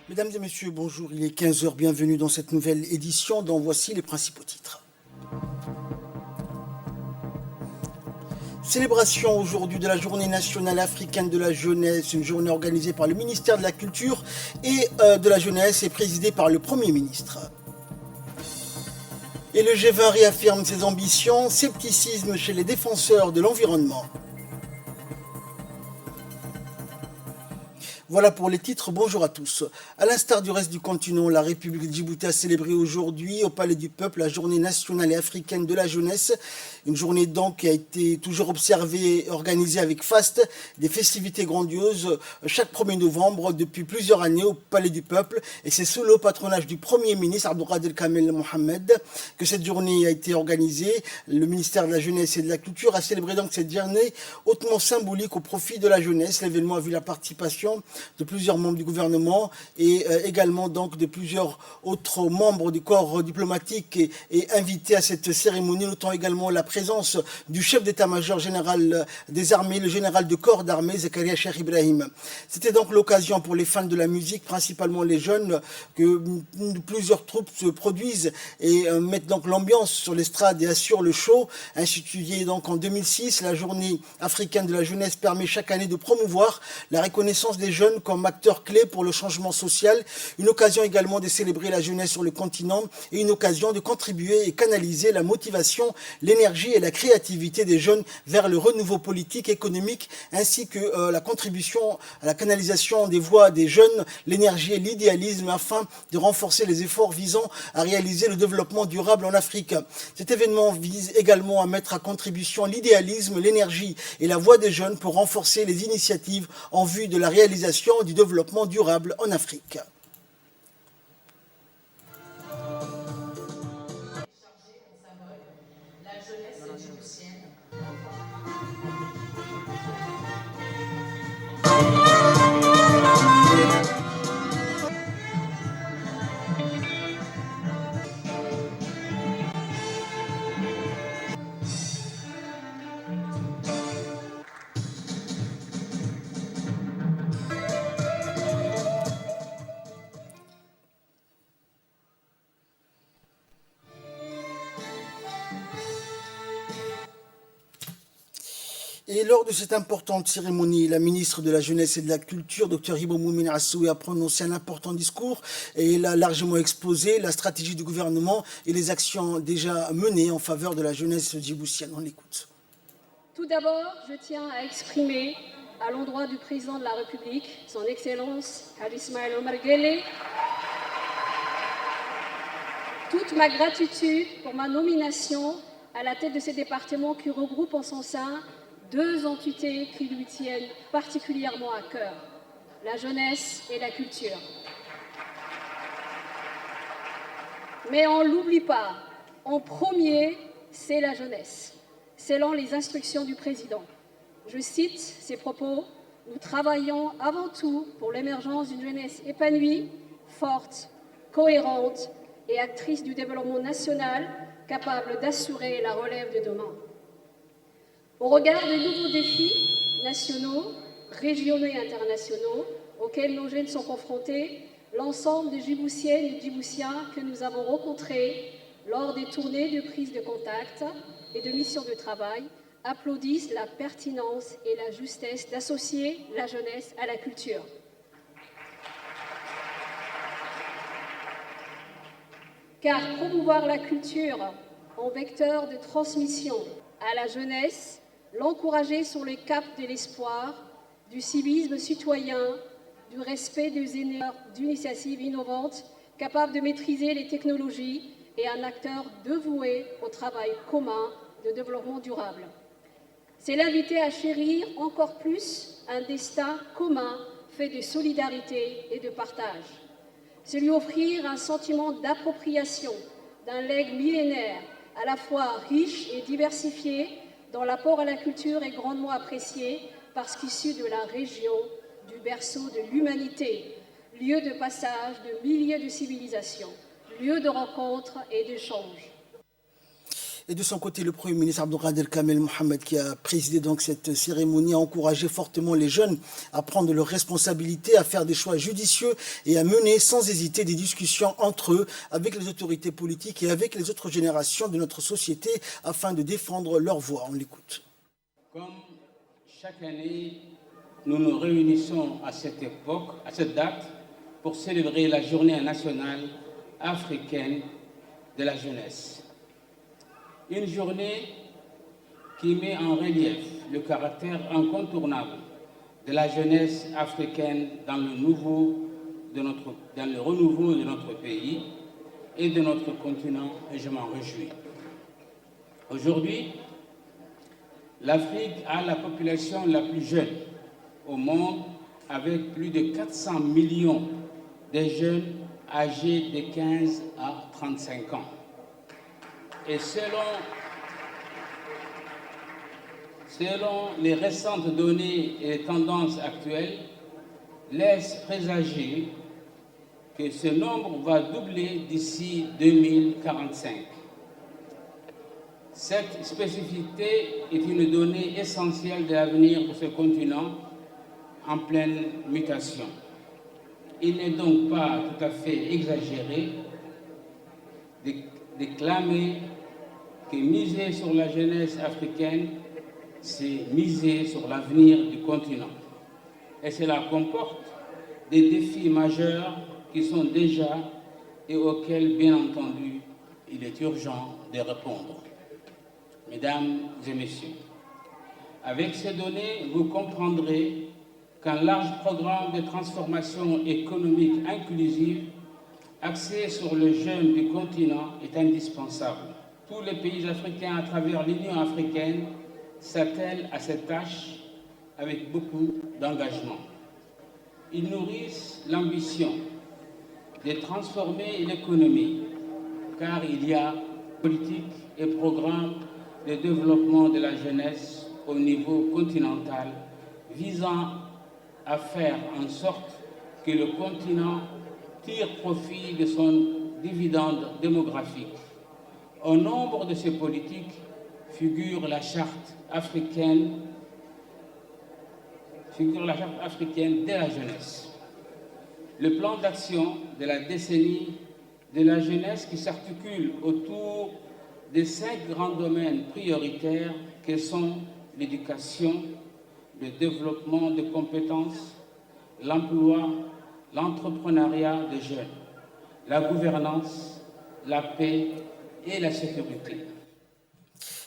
Mesdames et messieurs, bonjour, il est 15 heures, bienvenue dans cette nouvelle édition dont voici les principaux titres. Célébration aujourd'hui de la Journée nationale africaine de la jeunesse, une journée organisée par le ministère de la Culture et de la Jeunesse et présidée par le Premier ministre. Et le G20 réaffirme ses ambitions, scepticisme chez les défenseurs de l'environnement. Voilà pour les titres, bonjour à tous. À l'instar du reste du continent, la République de Djibouti a célébré aujourd'hui au Palais du Peuple la Journée nationale et africaine de la jeunesse. Une journée donc qui a été toujours observée et organisée avec faste, des festivités grandioses chaque 1er novembre depuis plusieurs années au Palais du Peuple. Et c'est sous le patronage du Premier ministre Abdelkader Kamel Mohamed que cette journée a été organisée. Le ministère de la Jeunesse et de la Culture a célébré donc cette journée hautement symbolique au profit de la jeunesse. L'événement a vu la participation de plusieurs membres du gouvernement et également donc de plusieurs autres membres du corps diplomatique et invités à cette cérémonie, notant également la présence du chef d'état-major général des armées, le général de corps d'armée, Zakaria Cheikh Ibrahim. C'était donc l'occasion pour les fans de la musique, principalement les jeunes, que plusieurs troupes se produisent et mettent donc l'ambiance sur l'estrade et assurent le show. Instituée donc en 2006, la journée africaine de la jeunesse permet chaque année de promouvoir la reconnaissance des jeunes comme acteurs clés pour le changement social, une occasion également de célébrer la jeunesse sur le continent et une occasion de contribuer et canaliser la motivation, l'énergie et la créativité des jeunes vers le renouveau politique, économique, ainsi que la contribution à la canalisation des voix des jeunes, l'énergie et l'idéalisme afin de renforcer les efforts visant à réaliser le développement durable en Afrique. Cet événement vise également à mettre à contribution l'idéalisme, l'énergie et la voix des jeunes pour renforcer les initiatives en vue de la réalisation du développement durable en Afrique. Et lors de cette importante cérémonie, la ministre de la Jeunesse et de la Culture, Dr Hibo Moumin Assoui, a prononcé un important discours et il a largement exposé la stratégie du gouvernement et les actions déjà menées en faveur de la jeunesse djiboutienne. On l'écoute. Tout d'abord, je tiens à exprimer à l'endroit du président de la République, son Excellence Hadj Ismaël Omar Guelleh, toute ma gratitude pour ma nomination à la tête de ce département qui regroupe en son sein deux entités qui lui tiennent particulièrement à cœur, la jeunesse et la culture. Mais on ne l'oublie pas, en premier, c'est la jeunesse, selon les instructions du président. Je cite ses propos, « Nous travaillons avant tout pour l'émergence d'une jeunesse épanouie, forte, cohérente et actrice du développement national, capable d'assurer la relève de demain. » Au regard des nouveaux défis nationaux, régionaux et internationaux auxquels nos jeunes sont confrontés, l'ensemble des Djiboutiennes et Djiboutiens que nous avons rencontrés lors des tournées de prise de contact et de missions de travail applaudissent la pertinence et la justesse d'associer la jeunesse à la culture. Car promouvoir la culture en vecteur de transmission à la jeunesse, l'encourager sur le cap de l'espoir, du civisme citoyen, du respect des aînés, d'initiatives innovantes, capables de maîtriser les technologies et un acteur dévoué au travail commun de développement durable. C'est l'inviter à chérir encore plus un destin commun fait de solidarité et de partage. C'est lui offrir un sentiment d'appropriation d'un legs millénaire à la fois riche et diversifié, dont l'apport à la culture est grandement apprécié parce qu'issu de la région, du berceau de l'humanité, lieu de passage de milliers de civilisations, lieu de rencontres et d'échanges. Et de son côté, le Premier ministre Abdelkader Kamel Mohamed, qui a présidé donc cette cérémonie, a encouragé fortement les jeunes à prendre leurs responsabilités, à faire des choix judicieux et à mener sans hésiter des discussions entre eux, avec les autorités politiques et avec les autres générations de notre société, afin de défendre leur voix. On l'écoute. Comme chaque année, nous nous réunissons à cette époque, à cette date, pour célébrer la Journée nationale africaine de la jeunesse. Une journée qui met en relief le caractère incontournable de la jeunesse africaine dans le renouveau de notre pays et de notre continent, et je m'en réjouis. Aujourd'hui, l'Afrique a la population la plus jeune au monde, avec plus de 400 millions de jeunes âgés de 15 à 35 ans. Et selon les récentes données et les tendances actuelles, laissent présager que ce nombre va doubler d'ici 2045. Cette spécificité est une donnée essentielle de l'avenir de ce continent en pleine mutation. Il n'est donc pas tout à fait exagéré de clamer que miser sur la jeunesse africaine, c'est miser sur l'avenir du continent. Et cela comporte des défis majeurs qui sont déjà et auxquels, bien entendu, il est urgent de répondre. Mesdames et messieurs, avec ces données, vous comprendrez qu'un large programme de transformation économique inclusive axé sur le jeune du continent est indispensable. Tous les pays africains à travers l'Union africaine s'attellent à cette tâche avec beaucoup d'engagement. Ils nourrissent l'ambition de transformer l'économie, car il y a politique et programme de développement de la jeunesse au niveau continental visant à faire en sorte que le continent tire profit de son dividende démographique. Au nombre de ces politiques figure la charte africaine de la jeunesse. Le plan d'action de la décennie de la jeunesse qui s'articule autour des 5 grands domaines prioritaires que sont l'éducation, le développement des compétences, l'emploi, l'entrepreneuriat des jeunes, la gouvernance, la paix et la sécurité.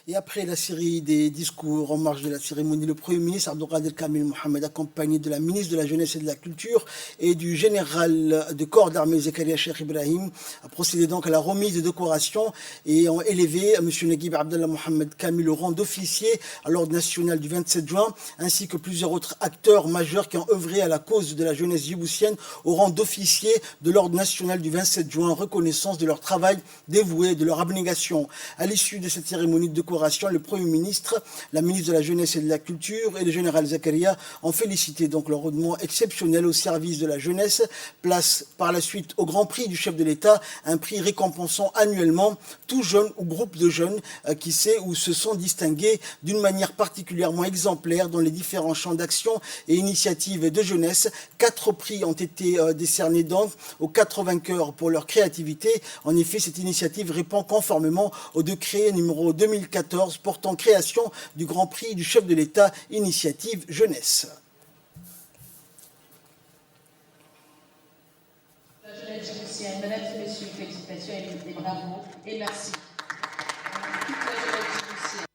Et après la série des discours en marge de la cérémonie, le Premier ministre Abdelkader Kamel Mohamed, accompagné de la ministre de la Jeunesse et de la Culture et du général de corps d'armée Zakaria Cheikh Ibrahim, a procédé donc à la remise de décorations et ont élevé M. Naguib Abdallah Mohamed Kamil au rang d'officier à l'ordre national du 27 juin, ainsi que plusieurs autres acteurs majeurs qui ont œuvré à la cause de la jeunesse djiboutienne au rang d'officier de l'ordre national du 27 juin, reconnaissance de leur travail dévoué, de leur abnégation. À l'issue de cette cérémonie de décoration, le Premier ministre, la ministre de la Jeunesse et de la Culture et le général Zakaria ont félicité donc leur rendement exceptionnel au service de la jeunesse. Place par la suite au Grand Prix du chef de l'État, un prix récompensant annuellement tout jeune ou groupe de jeunes qui sait ou se sont distingués d'une manière particulièrement exemplaire dans les différents champs d'action et initiatives de jeunesse. 4 prix ont été décernés donc aux 4 vainqueurs pour leur créativité. En effet, cette initiative répond conformément au décret numéro 2014 portant création du Grand Prix du chef de l'État, initiative jeunesse. La jeunesse djiboutienne, mesdames et messieurs, félicitations et bravo et merci. Toute la jeunesse djiboutienne.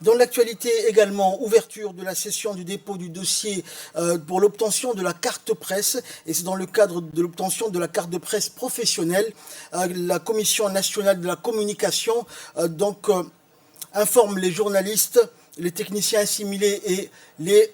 Dans l'actualité également, ouverture de la session du dépôt du dossier pour l'obtention de la carte presse, et c'est dans le cadre de l'obtention de la carte de presse professionnelle. La Commission nationale de la communication informe les journalistes, les techniciens assimilés et les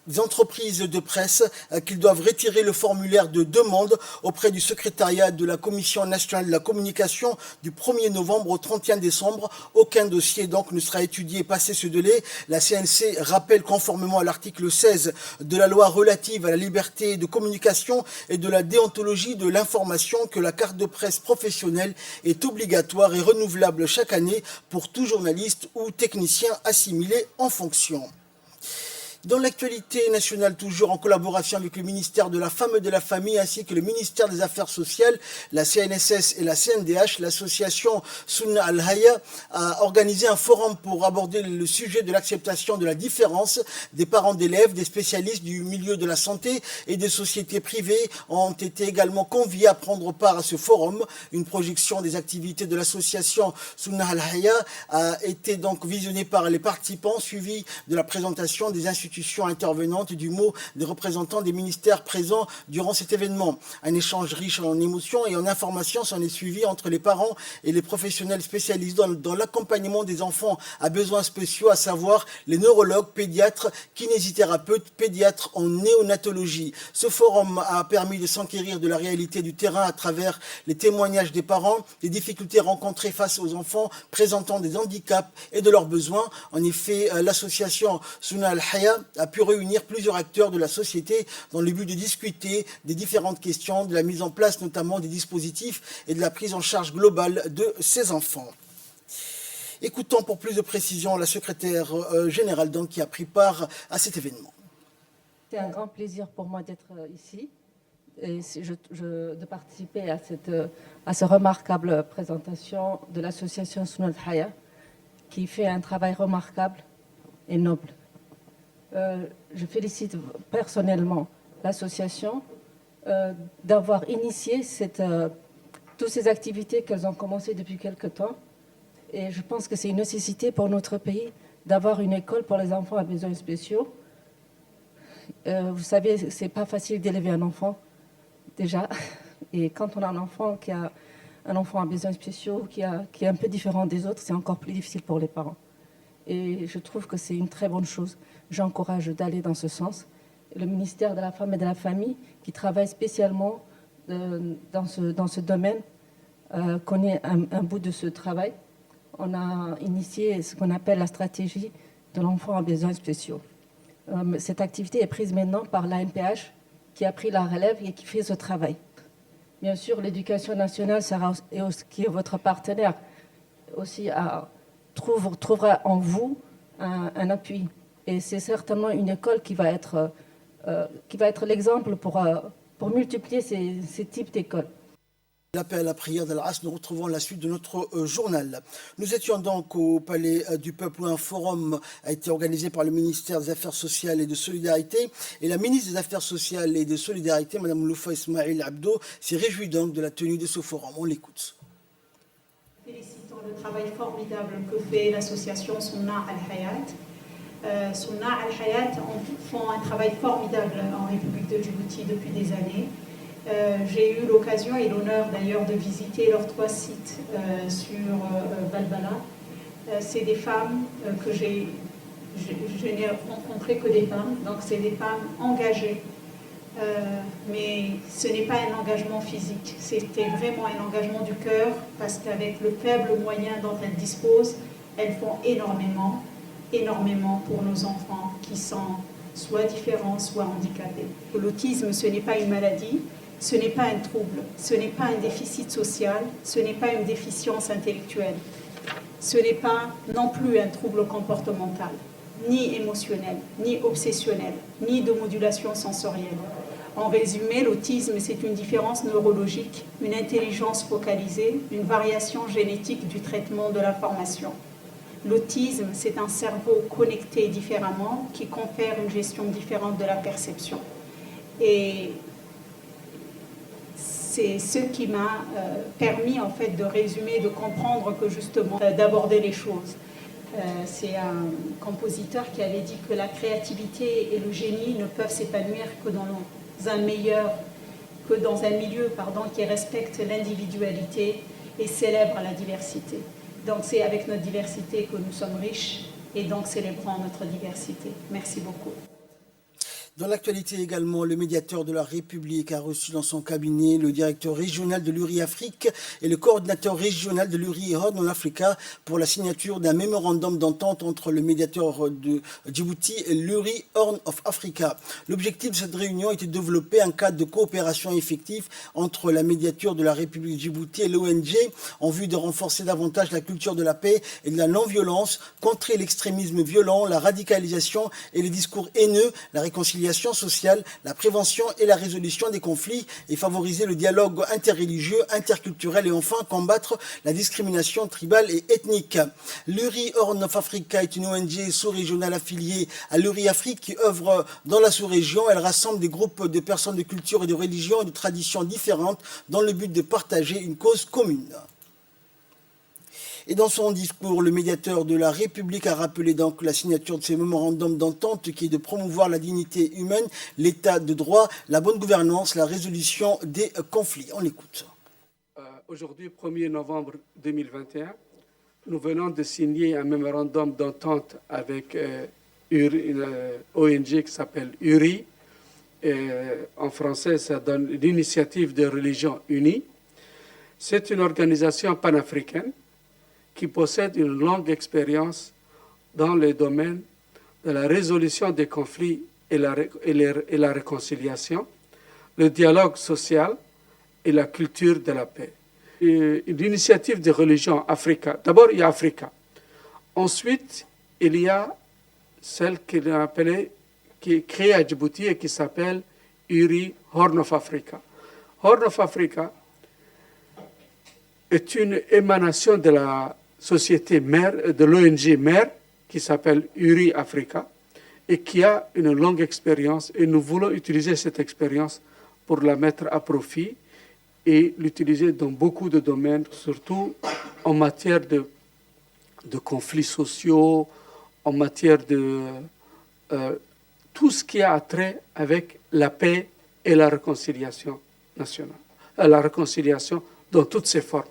des entreprises de presse qu'ils doivent retirer le formulaire de demande auprès du secrétariat de la Commission nationale de la communication du 1er novembre au 31 décembre. Aucun dossier donc ne sera étudié passé ce délai. La CNC rappelle conformément à l'article 16 de la loi relative à la liberté de communication et de la déontologie de l'information que la carte de presse professionnelle est obligatoire et renouvelable chaque année pour tout journaliste ou technicien assimilé en fonction. Dans l'actualité nationale, toujours en collaboration avec le ministère de la Femme et de la Famille ainsi que le ministère des Affaires sociales, la CNSS et la CNDH, l'association Sunna Al-Haya a organisé un forum pour aborder le sujet de l'acceptation de la différence. Des parents d'élèves, des spécialistes du milieu de la santé et des sociétés privées ont été également conviés à prendre part à ce forum. Une projection des activités de l'association Sunna Al-Haya a été donc visionnée par les participants, suivie de la présentation des institutions intervenantes du mot des représentants des ministères présents durant cet événement. Un échange riche en émotions et en informations s'en est suivi entre les parents et les professionnels spécialisés dans l'accompagnement des enfants à besoins spéciaux, à savoir les neurologues, pédiatres, kinésithérapeutes, pédiatres en néonatologie. Ce forum a permis de s'enquérir de la réalité du terrain à travers les témoignages des parents, des difficultés rencontrées face aux enfants présentant des handicaps et de leurs besoins. En effet, l'association Sunna Al-Haya a pu réunir plusieurs acteurs de la société dans le but de discuter des différentes questions, de la mise en place notamment des dispositifs et de la prise en charge globale de ces enfants. Écoutons pour plus de précision la secrétaire générale donc, qui a pris part à cet événement. C'est un grand plaisir pour moi d'être ici et de participer à cette remarquable présentation de l'association Sunna Al-Haya qui fait un travail remarquable et noble. Je félicite personnellement l'association d'avoir initié toutes ces activités qu'elles ont commencées depuis quelque temps. Et je pense que c'est une nécessité pour notre pays d'avoir une école pour les enfants à besoins spéciaux. Vous savez, c'est pas facile d'élever un enfant, déjà. Et quand on a un enfant à besoins spéciaux, qui est un peu différent des autres, c'est encore plus difficile pour les parents. Et je trouve que c'est une très bonne chose. J'encourage d'aller dans ce sens. Le ministère de la Femme et de la Famille, qui travaille spécialement dans ce domaine, connaît un bout de ce travail. On a initié ce qu'on appelle la stratégie de l'enfant à besoins spéciaux. Cette activité est prise maintenant par l'ANPH, qui a pris la relève et qui fait ce travail. Bien sûr, l'éducation nationale qui est votre partenaire aussi trouvera en vous un appui. Et c'est certainement une école qui va être l'exemple pour multiplier ces types d'écoles. L'appel à la prière d'Al-Asr, nous retrouvons la suite de notre journal. Nous étions donc au Palais du Peuple où un forum a été organisé par le ministère des Affaires sociales et de Solidarité. Et la ministre des Affaires sociales et de Solidarité, Mme Loufa Ismail Abdo, s'est réjouie donc de la tenue de ce forum. On l'écoute. Félicitons le travail formidable que fait l'association Sunna Al-Hayat. Sunna Al-Hayat font un travail formidable en République de Djibouti depuis des années. J'ai eu l'occasion et l'honneur d'ailleurs de visiter leurs 3 sites sur Balbala. C'est des femmes que je n'ai rencontré que des femmes, donc c'est des femmes engagées. Mais ce n'est pas un engagement physique, c'était vraiment un engagement du cœur parce qu'avec le faible moyen dont elles disposent, elles font énormément pour nos enfants qui sont soit différents, soit handicapés. L'autisme, ce n'est pas une maladie, ce n'est pas un trouble, ce n'est pas un déficit social, ce n'est pas une déficience intellectuelle, ce n'est pas non plus un trouble comportemental, ni émotionnel, ni obsessionnel, ni de modulation sensorielle. En résumé, l'autisme, c'est une différence neurologique, une intelligence focalisée, une variation génétique du traitement de l'information. L'autisme, c'est un cerveau connecté différemment qui confère une gestion différente de la perception. Et c'est ce qui m'a permis en fait de résumer, de comprendre que justement, d'aborder les choses. C'est un compositeur qui avait dit que la créativité et le génie ne peuvent s'épanouir que dans un milieu qui respecte l'individualité et célèbre la diversité. Donc c'est avec notre diversité que nous sommes riches et donc célébrons notre diversité. Merci beaucoup. Dans l'actualité également, le médiateur de la République a reçu dans son cabinet le directeur régional de l'URI Afrique et le coordinateur régional de l'URI Horn Africa pour la signature d'un mémorandum d'entente entre le médiateur de Djibouti et l'URI Horn of Africa. L'objectif de cette réunion était de développer un cadre de coopération effectif entre la médiature de la République de Djibouti et l'ONG en vue de renforcer davantage la culture de la paix et de la non-violence, contrer l'extrémisme violent, la radicalisation et les discours haineux, la réconciliation sociale, la prévention et la résolution des conflits et favoriser le dialogue interreligieux, interculturel et enfin combattre la discrimination tribale et ethnique. L'URI Horn of Africa est une ONG sous-régionale affiliée à l'URI Afrique qui œuvre dans la sous-région. Elle rassemble des groupes de personnes de culture et de religions et de traditions différentes dans le but de partager une cause commune. Et dans son discours, le médiateur de la République a rappelé donc la signature de ces mémorandums d'entente qui est de promouvoir la dignité humaine, l'état de droit, la bonne gouvernance, la résolution des conflits. On l'écoute. Aujourd'hui, 1er novembre 2021, nous venons de signer un mémorandum d'entente avec une ONG qui s'appelle URI. En français, ça donne l'Initiative des religions unies. C'est une organisation panafricaine qui possède une longue expérience dans le domaine de la résolution des conflits et la réconciliation, le dialogue social et la culture de la paix. L'initiative des religions Africa. D'abord, il y a Africa. Ensuite, il y a celle qu'il a appelée, qui est créée à Djibouti et qui s'appelle URI Horn of Africa. Horn of Africa est une émanation de la société mère, de l'ONG mère, qui s'appelle URI Africa, et qui a une longue expérience. Et nous voulons utiliser cette expérience pour la mettre à profit et l'utiliser dans beaucoup de domaines, surtout en matière de conflits sociaux, en matière de tout ce qui a trait avec la paix et la réconciliation nationale, la réconciliation dans toutes ses formes.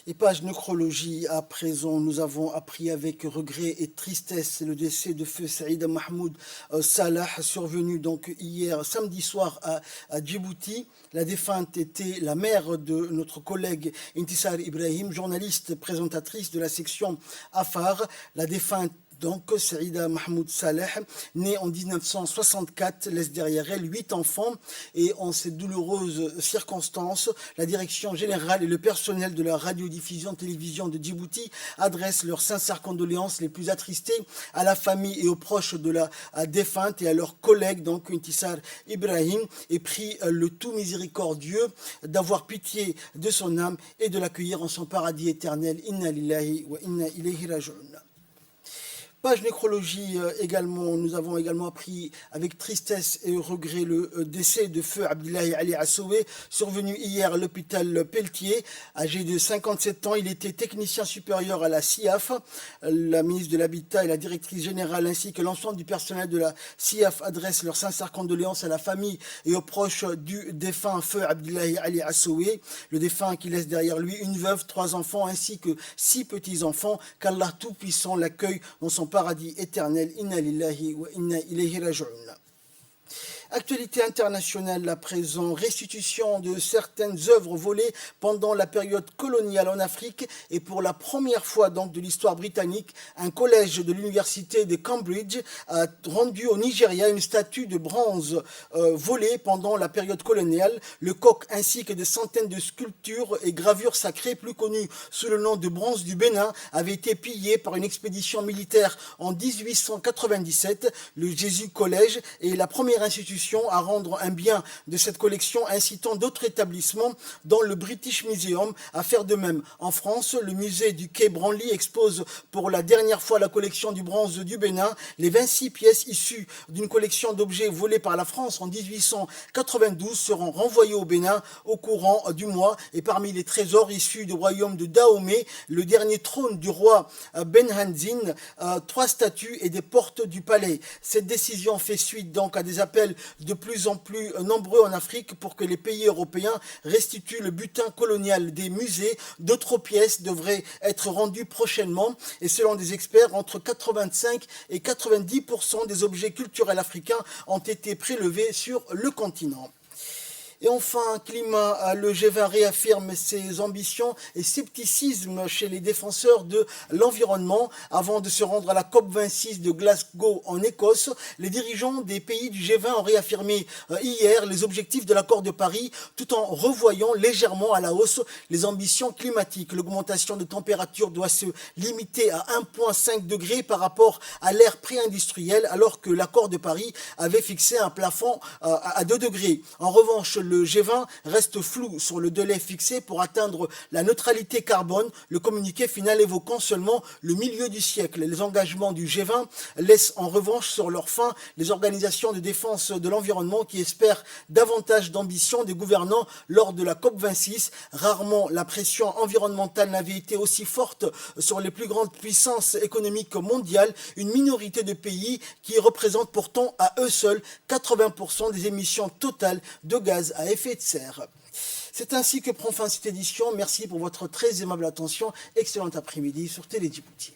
Et page nécrologie, à présent, nous avons appris avec regret et tristesse le décès de feu Saïda Mahmoud Salah, survenu donc hier samedi soir à Djibouti. La défunte était la mère de notre collègue Intisar Ibrahim, journaliste présentatrice de la section Afar. La défunte donc, Saïda Mahmoud Saleh, née en 1964, laisse derrière elle 8 enfants. Et en ces douloureuses circonstances, la direction générale et le personnel de la radiodiffusion-télévision de Djibouti adressent leurs sincères condoléances les plus attristées à la famille et aux proches de la défunte et à leurs collègues, donc Intisar Ibrahim, et prie le tout miséricordieux d'avoir pitié de son âme et de l'accueillir en son paradis éternel. Inna lillahi wa inna ilayhi raji'un. Page nécrologie également, nous avons également appris avec tristesse et regret le décès de feu Abdillahi Ali Assoué, survenu hier à l'hôpital Pelletier. Âgé de 57 ans, il était technicien supérieur à la CIAF. La ministre de l'Habitat et la directrice générale ainsi que l'ensemble du personnel de la CIAF adressent leurs sincères condoléances à la famille et aux proches du défunt feu Abdillahi Ali Assoué. Le défunt qui laisse derrière lui une veuve, 3 enfants ainsi que 6 petits-enfants. Qu'Allah Tout-Puissant l'accueille dans son paradis éternel. Inna lillahi wa inna ilayhi raji'un. Actualité internationale à présent, restitution de certaines œuvres volées pendant la période coloniale en Afrique et pour la première fois donc de l'histoire britannique, un collège de l'université de Cambridge a rendu au Nigeria une statue de bronze volée pendant la période coloniale. Le coq ainsi que des centaines de sculptures et gravures sacrées plus connues sous le nom de bronze du Bénin avaient été pillées par une expédition militaire en 1897. Le Jésus Collège est la première institution à rendre un bien de cette collection, incitant d'autres établissements dans le British Museum à faire de même. En France, le musée du Quai Branly expose pour la dernière fois la collection du bronze du Bénin. Les 26 pièces issues d'une collection d'objets volés par la France en 1892 seront renvoyées au Bénin au courant du mois. Et parmi les trésors issus du royaume de Dahomey, le dernier trône du roi Benhanzin, 3 statues et des portes du palais. Cette décision fait suite donc à des appels de plus en plus nombreux en Afrique pour que les pays européens restituent le butin colonial des musées. D'autres pièces devraient être rendues prochainement et selon des experts, entre 85 et 90% des objets culturels africains ont été prélevés sur le continent. Et enfin, climat, le G20 réaffirme ses ambitions et scepticisme chez les défenseurs de l'environnement. Avant de se rendre à la COP26 de Glasgow en Écosse, les dirigeants des pays du G20 ont réaffirmé hier les objectifs de l'accord de Paris tout en revoyant légèrement à la hausse les ambitions climatiques. L'augmentation de température doit se limiter à 1,5 degré par rapport à l'ère pré-industrielle alors que l'accord de Paris avait fixé un plafond à 2 degrés. En revanche, le G20 reste flou sur le délai fixé pour atteindre la neutralité carbone, le communiqué final évoquant seulement le milieu du siècle. Les engagements du G20 laissent en revanche sur leur fin les organisations de défense de l'environnement qui espèrent davantage d'ambition des gouvernants lors de la COP26. Rarement la pression environnementale n'avait été aussi forte sur les plus grandes puissances économiques mondiales, une minorité de pays qui représentent pourtant à eux seuls 80% des émissions totales de gaz à effet de serre. C'est ainsi que prend fin cette édition. Merci pour votre très aimable attention. Excellent après-midi sur Télé Djibouti.